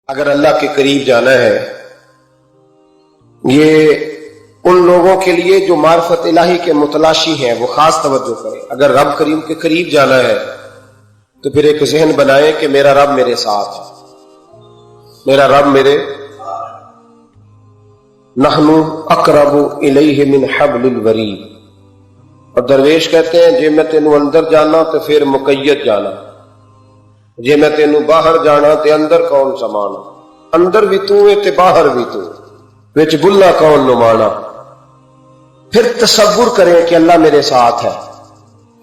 اگر اللہ کے قریب جانا ہے، یہ ان لوگوں کے لیے جو معرفت الہی کے متلاشی ہیں، وہ خاص توجہ کریں۔ اگر رب کریم کے قریب جانا ہے تو پھر ایک ذہن بنائیں کہ میرا رب میرے ساتھ ہے، میرا رب میرے نحن اقرب الیہ من حبل الورید۔ اور درویش کہتے ہیں جے میں تینوں اندر جانا تو پھر مقید جانا، جے میں تینوں باہر جانا تے اندر کون سمانا، اندر بھی تو ہے تے باہر بھی تو، وچ بلا کون نمانا۔ پھر تصور کریں کہ اللہ میرے ساتھ ہے۔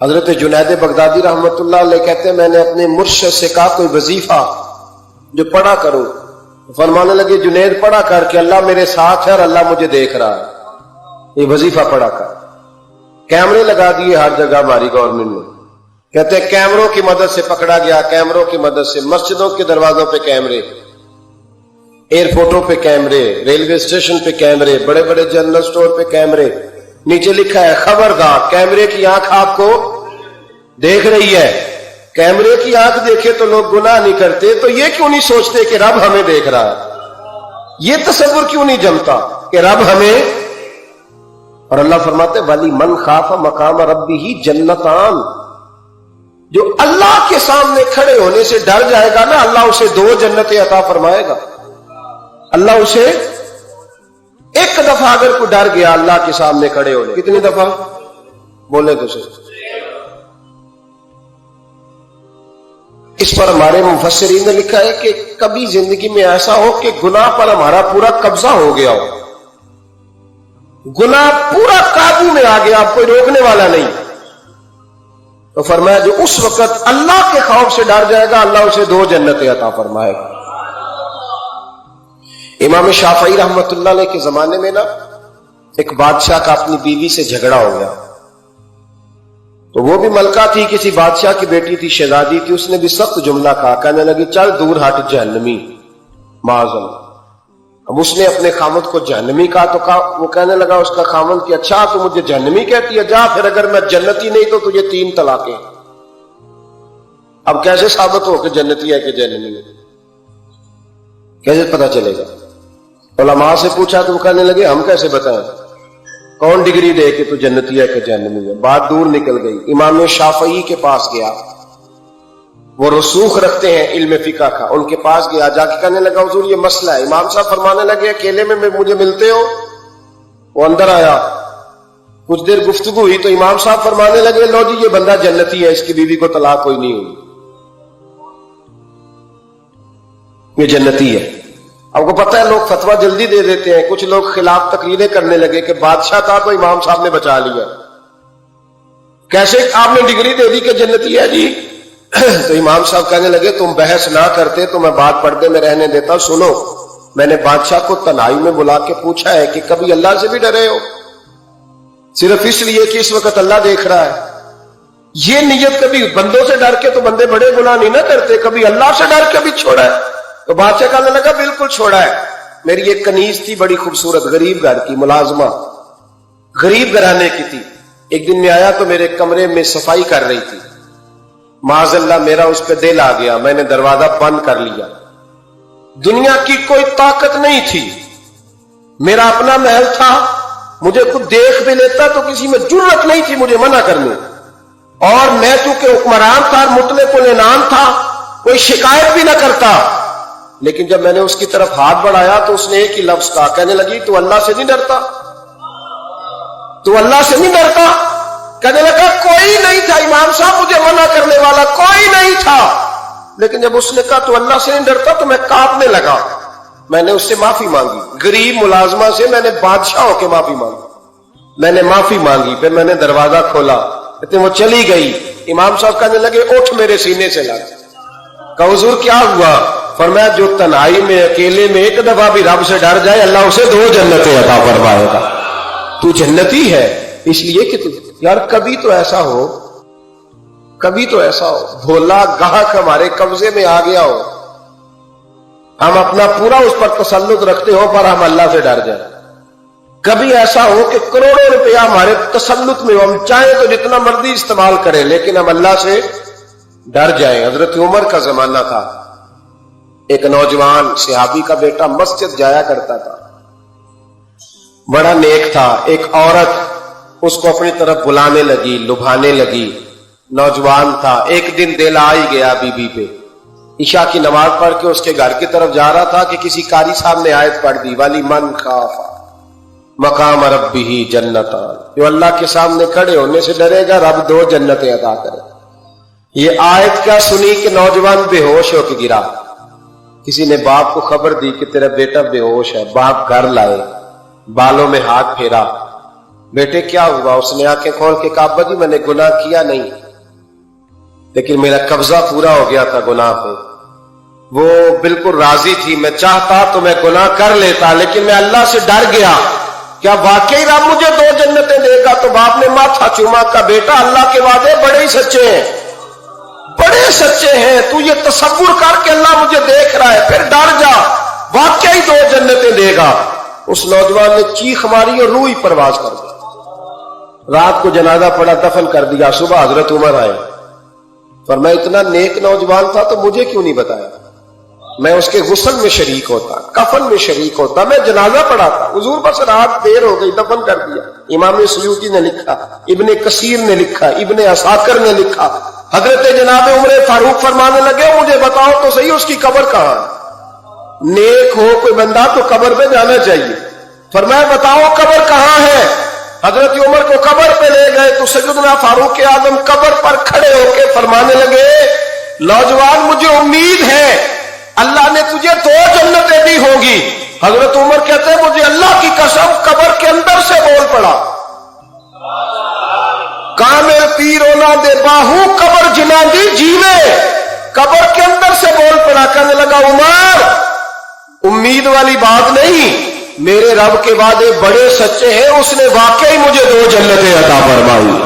حضرت جنید بغدادی رحمت اللہ علیہ کہتے ہیں میں نے اپنے مرشد سے کہا کوئی وظیفہ جو پڑھا کروں، فرمانے لگے جنید پڑھا کر کے اللہ میرے ساتھ ہے اور اللہ مجھے دیکھ رہا ہے، یہ وظیفہ پڑھا کر۔ کیمرے لگا دیے ہر جگہ ہماری گورنمنٹ نے، کہتے ہیں کیمروں کی مدد سے پکڑا گیا، کیمروں کی مدد سے مسجدوں کے دروازوں پہ کیمرے، ایئرپورٹوں پہ کیمرے، ریلوے اسٹیشن پہ کیمرے، بڑے بڑے جنرل سٹور پہ کیمرے، نیچے لکھا ہے خبردار کیمرے کی آنکھ آپ کو دیکھ رہی ہے۔ کیمرے کی آنکھ دیکھے تو لوگ گناہ نہیں کرتے، تو یہ کیوں نہیں سوچتے کہ رب ہمیں دیکھ رہا ہے؟ یہ تصور کیوں نہیں جمتا کہ رب ہمیں؟ اور اللہ فرماتے ولی من خاف مقام ربہ جنتان، جو اللہ کے سامنے کھڑے ہونے سے ڈر جائے گا نا، اللہ اسے 2 جنتیں عطا فرمائے گا۔ اللہ اسے ایک دفعہ اگر کوئی ڈر گیا اللہ کے سامنے کھڑے ہونے، کتنی دفعہ بولے تو صحیح۔ اس پر ہمارے مفسرین نے لکھا ہے کہ کبھی زندگی میں ایسا ہو کہ گناہ پر ہمارا پورا قبضہ ہو گیا ہو، گناہ پورا قابو میں آ گیا، اب کوئی روکنے والا نہیں، تو فرمایا جو اس وقت اللہ کے خوف سے ڈر جائے گا اللہ اسے 2 جنتیں عطا فرمائے گا۔ امام شافعی رحمت اللہ علیہ کے زمانے میں نا ایک بادشاہ کا اپنی بیوی سے جھگڑا ہو گیا، تو وہ بھی ملکہ تھی، کسی بادشاہ کی بیٹی تھی، شہزادی تھی، اس نے بھی سخت جملہ کہا، کہنے لگی چل دور ہٹ جہنمی معاذ اللہ۔ اب اس نے اپنے خامد کو جہنمی کہا تو وہ کہنے لگا اس کا خامد کہ اچھا تو مجھے جہنمی کہتی ہے، جا پھر اگر میں جنتی نہیں تو تجھے 3 طلاقیں۔ اب کیسے ثابت ہو کہ جنتی ہے کہ جہنمی ہے؟ کیسے پتہ چلے گا؟ علماء سے پوچھا تو وہ کہنے لگے ہم کیسے بتائیں، کون ڈگری دے کہ تو جنتی ہے کہ جہنمی ہے؟ بات دور نکل گئی۔ امام شافعی کے پاس گیا، وہ رسوخ رکھتے ہیں علم فقہ کا، ان کے پاس گیا، جا کے کہنے لگا حضور یہ مسئلہ ہے۔ امام صاحب فرمانے لگے اکیلے میں مجھے ملتے ہو؟ وہ اندر آیا، کچھ دیر گفتگو ہوئی تو امام صاحب فرمانے لگے لو جی یہ بندہ جنتی ہے، اس کی بیوی کو طلاق کوئی نہیں ہوئی، یہ جنتی ہے۔ آپ کو پتہ ہے لوگ فتویٰ جلدی دے دیتے ہیں، کچھ لوگ خلاف تقریریں کرنے لگے کہ بادشاہ تھا تو امام صاحب نے بچا لیا، کیسے آپ نے ڈگری دے دی کہ جنتی ہے جی؟ تو امام صاحب کہنے لگے تم بحث نہ کرتے تو میں بات پردے میں رہنے دیتا۔ سنو، میں نے بادشاہ کو تنہائی میں بلا کے پوچھا ہے کہ کبھی اللہ سے بھی ڈرے ہو؟ صرف اس لیے کہ اس وقت اللہ دیکھ رہا ہے۔ یہ نیت کبھی بندوں سے ڈر کے تو بندے بڑے گناہ نہیں نہ کرتے، کبھی اللہ سے ڈر کے بھی چھوڑا ہے؟ تو بادشاہ کہنے لگا بالکل چھوڑا ہے۔ میری ایک کنیز تھی بڑی خوبصورت، غریب گھر کی ملازمہ، غریب گھرانے کی تھی، ایک دن میں آیا تو میرے کمرے میں صفائی کر رہی تھی، معاذ اللہ میرا اس پہ دل آ گیا، میں نے دروازہ بند کر لیا۔ دنیا کی کوئی طاقت نہیں تھی، میرا اپنا محل تھا، مجھے خود دیکھ بھی لیتا تو کسی میں جرأت نہیں تھی مجھے منع کرنے، اور میں چونکہ حکمران تھا، مطلق العنان تھا، کوئی شکایت بھی نہ کرتا۔ لیکن جب میں نے اس کی طرف ہاتھ بڑھایا تو اس نے ایک ہی لفظ کہا، کہنے لگی تو اللہ سے نہیں ڈرتا؟ تو اللہ سے نہیں ڈرتا؟ کہنے لگا کوئی نہیں تھا امام صاحب مجھے منع کرنے والا، کوئی نہیں تھا۔ لیکن جب اس نے کہا تو اللہ سے نہیں ڈرتا تو میں کانپنے لگا، میں نے اس سے معافی مانگی، غریب ملازمہ سے میں نے بادشاہ ہو کے معافی مانگی، میں نے معافی مانگی، پھر میں نے دروازہ کھولا، کہتے وہ چلی گئی۔ امام صاحب کہنے لگے اٹھ میرے سینے سے لگ۔ کہا حضور کیا ہوا؟ فرمایا جو تنہائی میں اکیلے میں ایک دفعہ بھی رب سے ڈر جائے اللہ اسے 2 جنتیں عطا فرمائے گا۔ تو جنتی ہے اس لیے کہ یار کبھی تو ایسا ہو، کبھی تو ایسا ہو بھولا گاہک ہمارے قبضے میں آ گیا ہو، ہم اپنا پورا اس پر تسلط رکھتے ہو پر ہم اللہ سے ڈر جائیں۔ کبھی ایسا ہو کہ کروڑوں روپیہ ہمارے تسلط میں ہو، ہم چاہیں تو جتنا مرضی استعمال کریں لیکن ہم اللہ سے ڈر جائیں۔ حضرت عمر کا زمانہ تھا، ایک نوجوان صحابی کا بیٹا مسجد جایا کرتا تھا، بڑا نیک تھا. ایک عورت اس کو اپنی طرف بلانے لگی، لبھانے لگی. نوجوان تھا، ایک دن دل آ ہی گیا بی بی پہ. عشاء کی نماز پڑھ کے اس کے گھر کی طرف جا رہا تھا کہ کسی قاری صاحب نے آیت پڑھ دی، ولی من خاف مقام ربہ جنتان، جو اللہ کے سامنے کھڑے ہونے سے ڈرے گا رب 2 جنتیں عطا کرے. یہ آیت کیا سنی کہ نوجوان بے ہوش ہو کے گرا. کسی نے باپ کو خبر دی کہ تیرا بیٹا بے ہوش ہے. باپ گھر لائے، بالوں میں ہاتھ پھیرا، بیٹے کیا ہوا؟ اس نے آنکھیں کھول کے کہا ابا جی میں نے گناہ کیا نہیں، لیکن میرا قبضہ پورا ہو گیا تھا گناہ پہ. وہ بالکل راضی تھی، میں چاہتا تو میں گناہ کر لیتا، لیکن میں اللہ سے ڈر گیا. کیا واقعی رب مجھے 2 جنتیں دے گا؟ تو باپ نے ماتھا چوما کا بیٹا اللہ کے وعدے بڑے ہی سچے ہیں، بڑے سچے ہیں. تو یہ تصور کر کے اللہ مجھے دیکھ رہا ہے، پھر ڈر جا، واقعی 2 جنتیں دے گا. اس نوجوان نے چیخ ماری اور روح ہی پرواز کر دی. رات کو جنازہ پڑا، دفن کر دیا. صبح حضرت عمر آئے، فرمایا اتنا نیک نوجوان تھا تو مجھے کیوں نہیں بتایا؟ میں اس کے غسل میں شریک ہوتا، کفن میں شریک ہوتا، میں جنازہ پڑھاتا. حضور بس رات دیر ہو گئی، دفن کر دیا. امام سیوطی نے لکھا، ابن کثیر نے لکھا، ابن عساکر نے لکھا. حضرت جناب عمر فاروق فرمانے لگے مجھے بتاؤ تو صحیح اس کی قبر کہاں ہے؟ نیک ہو کوئی بندہ تو قبر پہ جانا چاہیے. فرمایا بتاؤ قبر کہاں ہے؟ حضرت عمر کو قبر پہ لے گئے تو سیدنا فاروق اعظم قبر پر کھڑے ہو کے فرمانے لگے نوجوان مجھے امید ہے اللہ نے تجھے 2 جنتیں دی ہوں گی. حضرت عمر کہتے ہیں مجھے اللہ کی قسم قبر کے اندر سے بول پڑا کامل پیرونا دے باہو قبر جنا دی جیوے. قبر کے اندر سے بول پڑا، کہنے لگا عمر امید والی بات نہیں، میرے رب کے وعدے بڑے سچے ہیں. اس نے واقعی مجھے 2 جنتیں عطا فرمائی،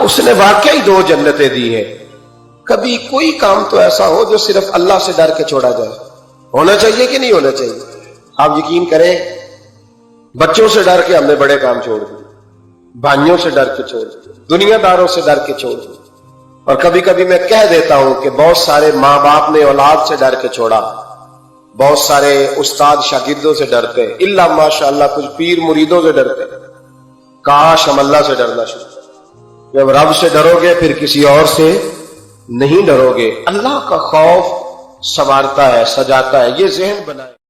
اس نے واقعی 2 جنتیں دی ہیں. کبھی کوئی کام تو ایسا ہو جو صرف اللہ سے ڈر کے چھوڑا جائے. ہونا چاہیے کہ نہیں ہونا چاہیے؟ آپ یقین کریں بچوں سے ڈر کے ہم نے بڑے کام چھوڑ دیے، بھائیوں سے ڈر کے چھوڑ دیے، دنیا داروں سے ڈر کے چھوڑ دیے. اور کبھی کبھی میں کہہ دیتا ہوں کہ بہت سارے ماں باپ نے اولاد سے ڈر کے چھوڑا، بہت سارے استاد شاگردوں سے ڈرتے، الا ماشاءاللہ کچھ پیر مریدوں سے ڈرتے. کاش ہم اللہ سے ڈرنا شروع. جب رب سے ڈرو گے پھر کسی اور سے نہیں ڈرو گے. اللہ کا خوف سنوارتا ہے، سجاتا ہے. یہ ذہن بنائے.